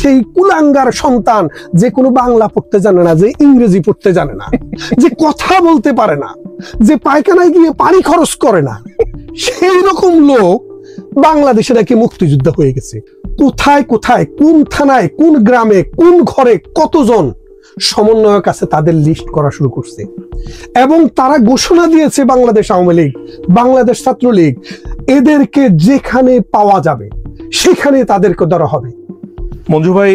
সেই কুলাঙ্গার সন্তান যে কোনো বাংলা পড়তে জানে না, যে ইংরেজি পড়তে জানে না, যে কথা বলতে পারে না, যে পায়খানায় গিয়ে পানি খরচ করে না, সেই রকম লোক বাংলাদেশে নাকি মুক্তিযোদ্ধা হয়ে গেছে। কোথায় কোথায়, কোন থানায়, কোন গ্রামে, কোন ঘরে কতজন সমন্বয়ক আছে তাদের লিস্ট করা শুরু করছে। এবং তারা ঘোষণা দিয়েছে, বাংলাদেশ আওয়ামী লীগ, বাংলাদেশ ছাত্রলীগ, এদেরকে যেখানে পাওয়া যাবে সেখানে তাদেরকে ধরা হবে। মঞ্জু ভাই,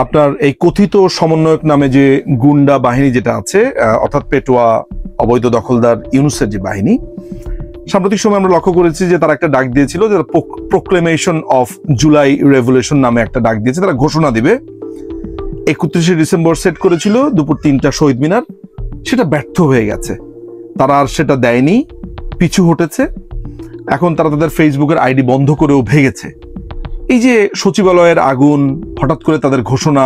আপনার এই কথিত সমন্বয়ক নামে যে গুন্ডা বাহিনী যেটা আছে, অর্থাৎ পেটোয়া অবৈধ দখলদার ইউনূসের যে বাহিনী, সাম্প্রতিক সময় আমরা লক্ষ্য করেছি যে তারা একটা ডাক দিয়েছিল, যে প্রোক্লেমেশন অফ জুলাই রেভলিউশন নামে একটা ডাক দিয়েছে। তারা ঘোষণা দিবে 31শে ডিসেম্বর সেট করেছিল দুপুর 3টা শহীদ মিনার, সেটা ব্যর্থ হয়ে গেছে। তারা আর সেটা দেয়নি, পিছু হটেছে। এখন তারা তাদের ফেসবুকের আইডি বন্ধ করেও ভেঙেছে। এই যে সচিবালয়ের আগুন, হঠাৎ করে তাদের ঘোষণা,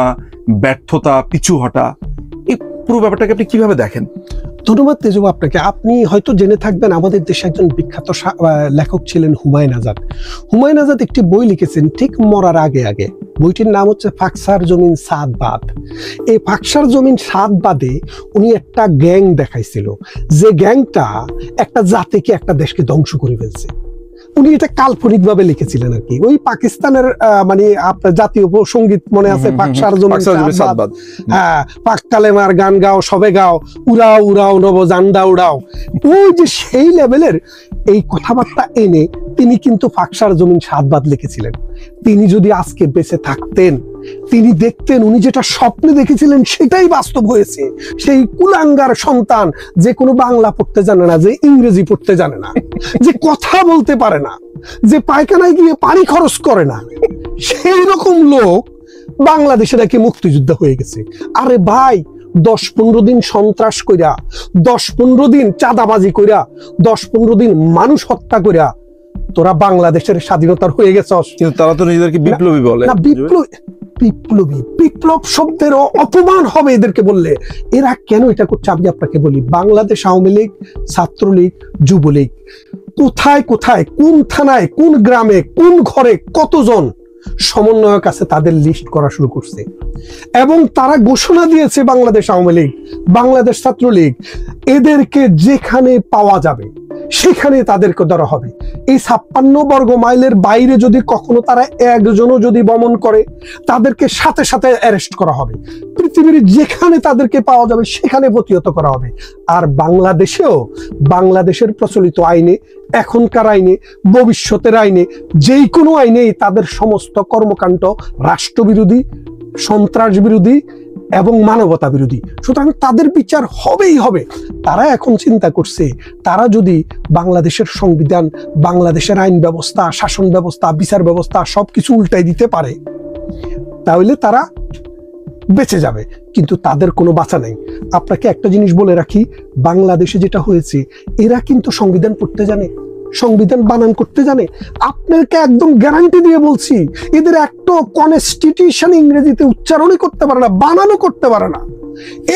ব্যর্থতা, পিছু হটা, এই পুরো ব্যাপারটাকে আপনি কিভাবে দেখেন? ধন্যবাদ তেজব আপনাকে। আপনি হয়তো জেনে থাকবেন, আমাদের দেশে একজন বিখ্যাত লেখক ছিলেন হুমায়ুন আজাদ। হুমায়ুন আজাদ একটি বই লিখেছেন ঠিক মরার আগে আগে। বইটির নাম হচ্ছে ফাকসার জমিন সাত বাদ। এই ফাকসার জমিন সাত বাদে উনি একটা গ্যাং দেখাইছিল, যে গ্যাংটা একটা জাতিকে, একটা দেশকে ধ্বংস করে ফেলছে। উনি এটা কাল্পনিক ভাবে লিখেছিলেন আর কি। ওই পাকিস্তানের মানে আপনার জাতীয় সঙ্গীত মনে আছে, ফাকসার জমিন সাত বাদ। হ্যাঁ, পাক কালেমার গান গাও, সবে গাও, উড়াও উড়াও নব জান্ডা উড়াও। ওই যে সেই লেভেলের এই কথাবার্তা এনে তিনি কিন্তু ফাকসার জমিন সাত বাদ লিখেছিলেন। তিনি যদি আজকে বেঁচে থাকতেন, তিনি দেখতেন উনি যেটা স্বপ্নে দেখেছিলেন সেটাই বাস্তব হয়েছে। সেই কুলাঙ্গার সন্তান যে কোনো বাংলা পড়তে জানে না, যে ইংরেজি পড়তে জানে না, যে কথা বলতে পারে না, যে পায়খানায় গিয়ে পানি খরচ করে না, সেই রকম লোক বাংলাদেশে নাকি মুক্তিযোদ্ধা হয়ে গেছে। আরে ভাই, 10-15 দিন সন্ত্রাস কইরা, 10-15 দিন চাঁদাবাজি কইরা, 10-15 দিন মানুষ হত্যা কইরা তোরা বাংলাদেশের স্বাধীনতার হয়ে গেছস। কিন্তু তারা তো নিজেদেরকে বিপ্লবী বলে। না, বিপ্লব শব্দেরও অপমান হবে এদেরকে বললে। এরা কেন এটা করছে আমি আপনাকে বলি। বাংলাদেশ আওয়ামী লীগ, ছাত্রলীগ, যুবলীগ, কোথায় কোথায়, কোন থানায়, কোন গ্রামে, কোন ঘরে কতজন সমন্বয়ক আছে তাদের লিস্ট করা শুরু করছে। এবং তারা ঘোষণা দিয়েছে, বাংলাদেশ আওয়ামী লীগ, বাংলাদেশ ছাত্রলীগ, এদেরকে যেখানে পাওয়া যাবে সেখানে তাদেরকে ধরা হবে। এই 56 বর্গ মাইলের বাইরে যদি কখনো তারা একজনও যদি বমন করে, তাদেরকে সাথে সাথে অ্যারেস্ট করা হবে। পৃথিবীর যেখানে তাদেরকে পাওয়া যাবে সেখানে প্রতিহত করা হবে। আর বাংলাদেশেও, বাংলাদেশের প্রচলিত আইনে, এখনকার আইনে, ভবিষ্যতের আইনে, যেই কোনো আইনেই তাদের সমস্ত কর্মকাণ্ড রাষ্ট্রবিরোধী, সন্ত্রাস বিরোধী এবং মানবতা বিরোধী। সুতরাং তাদের বিচার হবেই হবে। তারা এখন চিন্তা করছে, তারা যদি বাংলাদেশের সংবিধান, বাংলাদেশের আইন ব্যবস্থা, শাসন ব্যবস্থা, বিচার ব্যবস্থা সবকিছু উল্টাই দিতে পারে, তাহলে তারা বেঁচে যাবে। কিন্তু তাদের কোনো বাঁচা নাই। আপনাকে একটা জিনিস বলে রাখি, বাংলাদেশে যেটা হয়েছে, এরা কিন্তু সংবিধান পড়তে জানে, সংবিধান বানান করতে জানে। আপনাকে একদম গ্যারান্টি দিয়ে বলছি, এদের একটা কনস্টিটিউশন ইংরেজিতে উচ্চারণই করতে পারে না, বানানও করতে পারে না।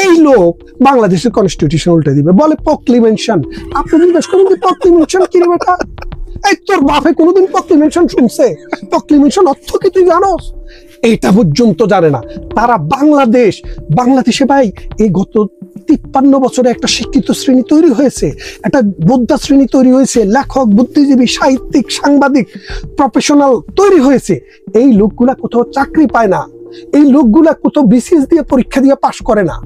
এই লোক বাংলাদেশের কনস্টিটিউশন উল্টে দিবে, বলে প্রক্লেমেশন। আপনি জিজ্ঞেস করুন যে প্রক্লেমেশন কি রে বেটা? এই তোর বাপে কোনোদিন প্রক্লেমেশন শুনছে? প্রক্লেমেশন অর্থ কি তুই জানোস? এইটা পর্যন্ত জানে না তারা। বাংলাদেশে ভাই এই গত 53 বছরে একটা শিক্ষিত শ্রেণী তৈরি হয়েছে, একটা বোদ্ধা শ্রেণী তৈরি হয়েছে, লেখক, বুদ্ধিজীবী, সাহিত্যিক, সাংবাদিক, প্রফেশনাল তৈরি হয়েছে। এই লোকগুলা কোথাও চাকরি পায় না, এই লোকগুলা কোথাও বিসিএস দিয়ে পরীক্ষা দিয়ে পাশ করে না,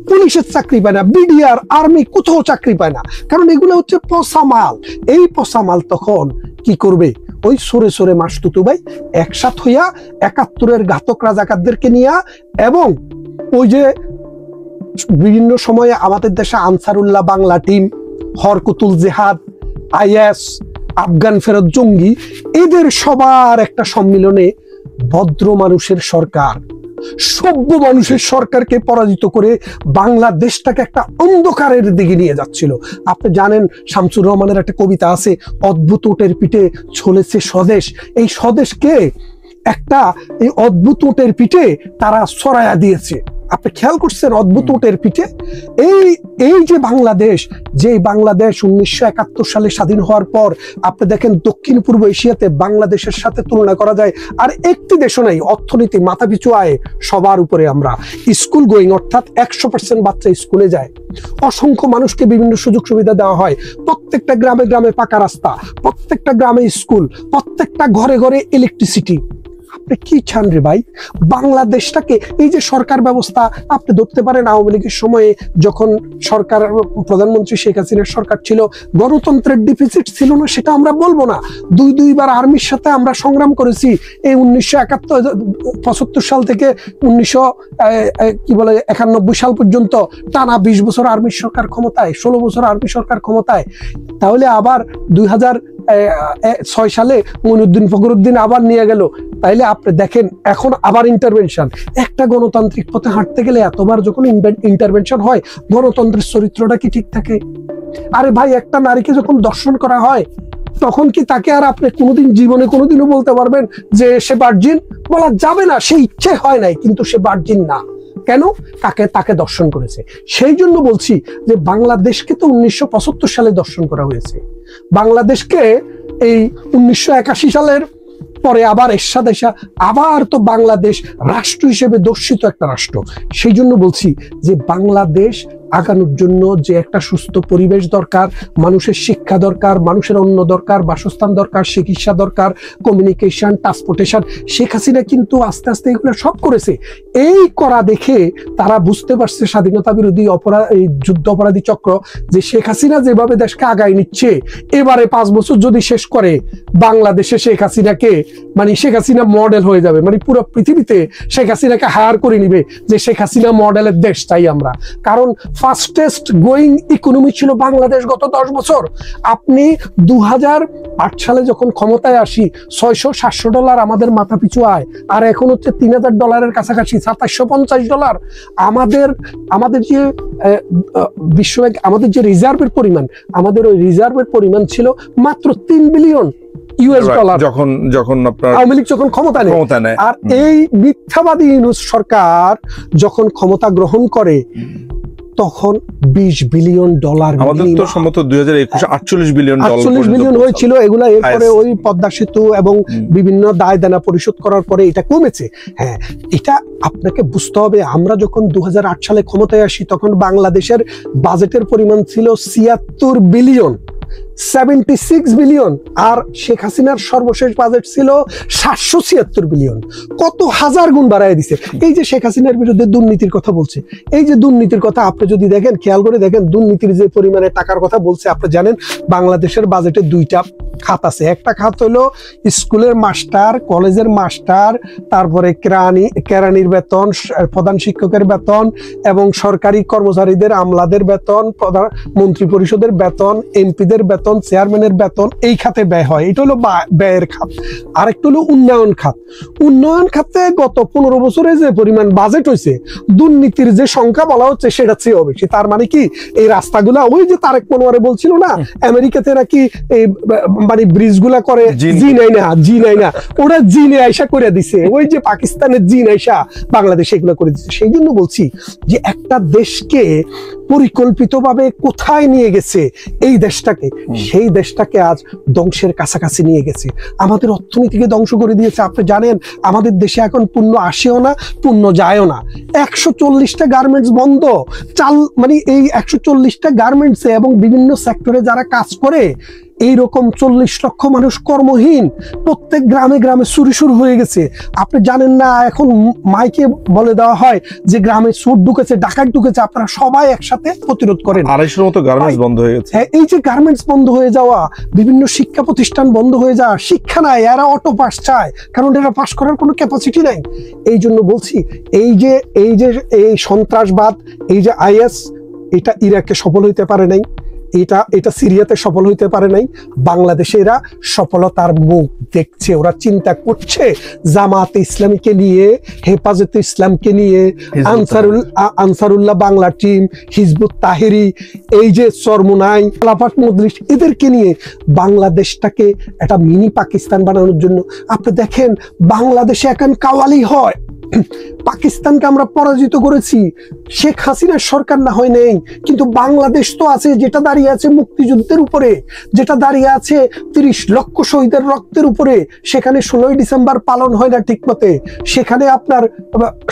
পুলিশের চাকরি পায় না, বিডিআর, আর্মি কোথাও চাকরি পায় না, কারণ এগুলো হচ্ছে পচা মাল। এই পচা মাল তখন কি করবে? ওই সরে সরে মাসতুতু ভাই একসাথ হইয়া 71-এর ঘাতক রাজাকারদেরকে নিয়ে, এবং ওই যে বিভিন্ন সময়ে আমাদের দেশে আনসারুল্লাহ বাংলা টিম, হরকুতুল জেহাদ, আইএস, আফগান ফেরত জঙ্গি, এদের সবার একটা সম্মিলনে ভদ্র মানুষের সরকার, সভ্য মানুষের সরকারকে পরাজিত করে বাংলাদেশটাকে একটা অন্ধকারের দিকে নিয়ে যাচ্ছিল। আপনি জানেন, শামসুর রহমানের একটা কবিতা আছে, অদ্ভুত ওটের পিঠে চলেছে স্বদেশ। এই স্বদেশকে একটা এই অদ্ভুত উটের পিঠে তারা ছড়ায়া দিয়েছে। আপনি খেয়াল করছেন অদ্ভুত উটের পিঠে? এই যে বাংলাদেশ, 1971 সালে স্বাধীন হওয়ার পর আপনি দেখেন দক্ষিণ পূর্ব এশিয়াতে বাংলাদেশের সাথে তুলনা করা যায় আর একটি দেশও নাই। অর্থনীতি, মাথাপিছু আয় সবার উপরে আমরা। স্কুল গোয়িং অর্থাৎ 100% বাচ্চা স্কুলে যায়। অসংখ্য মানুষকে বিভিন্ন সুযোগ সুবিধা দেওয়া হয়। প্রত্যেকটা গ্রামে গ্রামে পাকা রাস্তা, প্রত্যেকটা গ্রামে স্কুল, প্রত্যেকটা ঘরে ঘরে ইলেকট্রিসিটি। আপনি কি চান রে ভাই? বাংলাদেশটাকে এই যে সরকার ব্যবস্থা আপনি ধরতে পারেন, আওয়ামী লীগের সময়ে যখন সরকার, প্রধানমন্ত্রী শেখ হাসিনার সরকার ছিল, গণতন্ত্রের ডিফিসিট ছিল না সেটা আমরা বলবো না। দুইবার আর্মির সাথে আমরা সংগ্রাম করেছি। এই 1975 সাল থেকে 1991 সাল পর্যন্ত টানা 20 বছর আর্মির সরকার ক্ষমতায়, 16 বছর আর্মি সরকার ক্ষমতায়। তাহলে আবার 2006 সালে মঈনুদ্দিন ফখরুদ্দিন আবার নিয়ে গেল। তাইলে আপনি দেখেন এখন আবার ইন্টারভেনশন। একটা গণতান্ত্রিক পথে হাঁটতে গেলে এতবার যখন ইন্টারভেনশন হয়, গণতন্ত্রের চরিত্রটা কি ঠিক থাকে? আরে ভাই, একটা নারীকে যখন দর্শন করা হয় তখন কি তাকে আর আপনি কোনোদিনও বলতে পারবেন যে সে ভার্জিন? বলা যাবে না। সে ইচ্ছে হয় নাই, কিন্তু সে ভার্জিন না। কেন? তাকে দর্শন করেছে। সেই জন্য বলছি যে বাংলাদেশকে তো 1975 সালে দর্শন করা হয়েছে। বাংলাদেশকে এই 1981 সালের পরে আবার এরশাদ এসা আবার তো বাংলাদেশ রাষ্ট্র হিসেবে দর্শিত একটা রাষ্ট্র। সেই জন্য বলছি যে বাংলাদেশ আগানোর জন্য যে একটা সুস্থ পরিবেশ দরকার, মানুষের শিক্ষা দরকার, মানুষের অন্ন দরকার, বাসস্থান দরকার, চিকিৎসা দরকার, কমিউনিকেশন, ট্রান্সপোর্টেশন। শেখ হাসিনা কিন্তু আস্তে আস্তে এগুলো সব করেছে। এই করা দেখে তারা বুঝতে পারছে, স্বাধীনতা বিরোধী এই যুদ্ধ অপরাধী চক্র, যে শেখ হাসিনা যেভাবে দেশকে আগায় নিচ্ছে, এবারে 5 বছর যদি শেষ করে বাংলাদেশে শেখ হাসিনাকে, মানে শেখ হাসিনা মডেল হয়ে যাবে। মানে পুরো পৃথিবীতে শেখ হাসিনাকে হায়ার করে নিবে যে শেখ হাসিনা মডেলের দেশ চাই আমরা। কারণ ফাস্টেস্ট গোয়িং ইকোনমি ছিল বাংলাদেশ গত 10 বছর। আপনি 2008 সালে যখন ক্ষমতায় আসি, $600-700 আমাদের মাথা পিছু আয়, আর এখন হচ্ছে $3000 কাছাকাছি, $2750। আমাদের যে বিশ্বব্যাংক আমাদের যে রিজার্ভের পরিমাণ, আমাদের ওই রিজার্ভের পরিমাণ ছিল মাত্র $3 বিলিয়ন যখন আপনার আওয়ামী লীগ যখন ক্ষমতা নেয়। আর এই মিথ্যাবাদী ইউনূস সরকার যখন ক্ষমতা গ্রহণ করে তখন $20 বিলিয়ন। আমাদের তো সম্ভবত 2021 48 বিলিয়ন হয়েছিল এগুলা। এরপরে ওই পদ্মা সেতু এবং বিভিন্ন দায় দেনা পরিশোধ করার পরে এটা কমেছে। হ্যাঁ, এটা আপনাকে বুঝতে হবে। আমরা যখন 2008 সালে ক্ষমতায় আসি তখন বাংলাদেশের বাজেটের পরিমাণ ছিল 76 বিলিয়ন, 76 বিলিয়ন। আর শেখ হাসিনার সর্বশেষ বাজেট ছিল 776 বিলিয়ন। কত হাজার গুণ বাড়ায় দিছে। এই যে শেখ হাসিনার বিরুদ্ধে দুর্নীতির কথা বলছে, এই যে দুর্নীতির কথা আপনি যদি দেখেন, খেয়াল করে দেখেন, দুর্নীতির যে পরিমাণে টাকার কথা বলছে, আপনি জানেন বাংলাদেশের বাজেটে 2টা খাত আছে। একটা খাত হলো স্কুলের মাস্টার, কলেজের মাস্টার, তারপরে কেরানির বেতন, প্রধান শিক্ষকের বেতন এবং সরকারি কর্মচারীদের, আমলাদের বেতন, মন্ত্রী পরিষদের বেতন, এমপিদের বেতন, চেয়ারম্যানের বেতন। এই খাতে ব্যয় হয়। এটা হলো ব্যয়ের খাত। আরেকটা হলো উন্নয়ন খাত। উন্নয়ন খাতে গত 15 বছরে যে পরিমাণ বাজেট হয়েছে, দুর্নীতির যে সংখ্যা বলা হচ্ছে সেটা চেয়েও বেশি। তার মানে কি, এই রাস্তাগুলা, ওই যে তারেক মনোয়ারে বলছিল না, আমেরিকাতে নাকি এই মানে ব্রিজ গুলা করে জি নাই না, ওরা জিনে আইসা করে দিছে। ওই যে পাকিস্তানের জিন আইসা বাংলাদেশে এগুলো করে দিচ্ছে। সেই জন্য বলছি যে একটা দেশকে পরিকল্পিতভাবে কোথায় নিয়ে গেছে এই দেশটাকে, সেই দেশটাকে আজ ধ্বংসের কাছাকাছি নিয়ে গেছে। আমাদের অর্থনীতিকে ধ্বংস করে দিয়েছে। আপনি জানেন আমাদের দেশে এখন পণ্য আসেও না, পণ্য যায়ও না। 140টা গার্মেন্টস বন্ধ। মানে এই 140টা গার্মেন্টসে এবং বিভিন্ন সেক্টরে যারা কাজ করে, এইরকম 40 লক্ষ মানুষ কর্মহীন। প্রত্যেক গ্রামে গ্রামে চুরি শুরু হয়ে গেছে। আপনি জানেন না, এখন মাইকে বলে দেওয়া হয় যে গ্রামে চোর ঢুকেছে, ডাকাত ঢুকেছে, আপনারা সবাই একসাথে প্রতিরোধ করেন। 250-র মতো গার্মেন্টস বন্ধ হয়ে গেছে। হ্যাঁ, এই যে গার্মেন্টস বন্ধ হয়ে যাওয়া, বিভিন্ন শিক্ষা প্রতিষ্ঠান বন্ধ হয়ে যাওয়া, শিক্ষা নাই, এরা অটো পাস চায়, কারণ এরা পাস করার কোনো ক্যাপাসিটি নাই। এই জন্য বলছি, এই সন্ত্রাসবাদ, এই যে IS, এটা ইরাককে সফল হইতে পারে নাই। এটা এটা সিরিয়াতে সফল হইতে পারে নাই, বাংলাদেশে এরা সফলতার মুখ দেখছে। ওরা চিন্তা করছে জামাতে ইসলামীকে নিয়ে, হেফাজতে ইসলামকে নিয়ে, আনসারুল্লাহ বাংলা টিম, হিজবুত তাহেরি, এই যে চরমোনাই, খেলাফত মজলিস, এদেরকে নিয়ে বাংলাদেশটাকে একটা মিনি পাকিস্তান বানানোর জন্য। আপনি দেখেন বাংলাদেশে এখন কাওয়ালি হয়, পাকিস্তানকে আমরা পরাজিত করেছি, শেখ হাসিনার সরকার না হয় নেই, কিন্তু বাংলাদেশ তো আছে, যেটা দাঁড়িয়ে আছে মুক্তিযুদ্ধের উপরে, যেটা দাঁড়িয়ে আছে 30 লক্ষ শহীদের রক্তের উপরে। সেখানে 16ই ডিসেম্বর পালন হয় না ঠিক মতে, সেখানে আপনার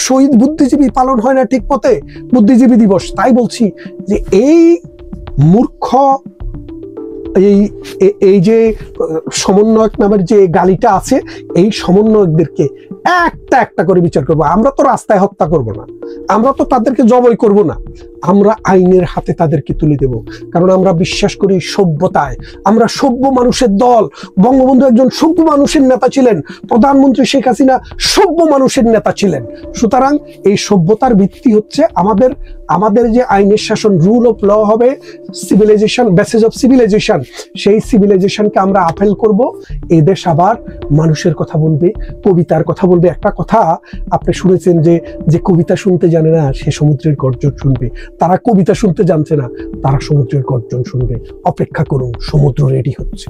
শহীদ বুদ্ধিজীবী পালন হয় না ঠিক মতে, বুদ্ধিজীবী দিবস। তাই বলছি যে এই মূর্খ এই যে সমন্বয়ক নামের যে গালিটা আছে, এই সমন্বয়কদেরকে একটা একটা করে বিচার করবো। আমরা তো রাস্তায় হত্যা করব না, আমরা তো তাদেরকে জবাই করব না, আমরা আইনের হাতে তাদেরকে তুলে দেব। কারণ আমরা বিশ্বাস করি সভ্যতায়, আমরা সভ্য মানুষের দল। বঙ্গবন্ধু একজন সভ্য মানুষের নেতা ছিলেন, প্রধানমন্ত্রী শেখ হাসিনা সভ্য মানুষের নেতা ছিলেন। সুতরাং এই সভ্যতার ভিত্তি হচ্ছে আমাদের যে আইনের শাসন, রুল অফ ল হবে, সিভিলাইজেশন, বেসিস অফ সিভিলাইজেশন, সেই সিভিলাইজেশনকে আমরা আপেল করব। এই দেশ আবার মানুষের কথা বলবে, কবিতার কথা বলবে। একটা কথা আপনি শুনেছেন যে কবিতা শুনতে জানে না সে সমুদ্রের গর্জন শুনবে। তারা কবিতা শুনতে জানছে না, তারা সমুদ্রের গর্জন শুনবে। অপেক্ষা করুন, সমুদ্র রেডি হচ্ছে।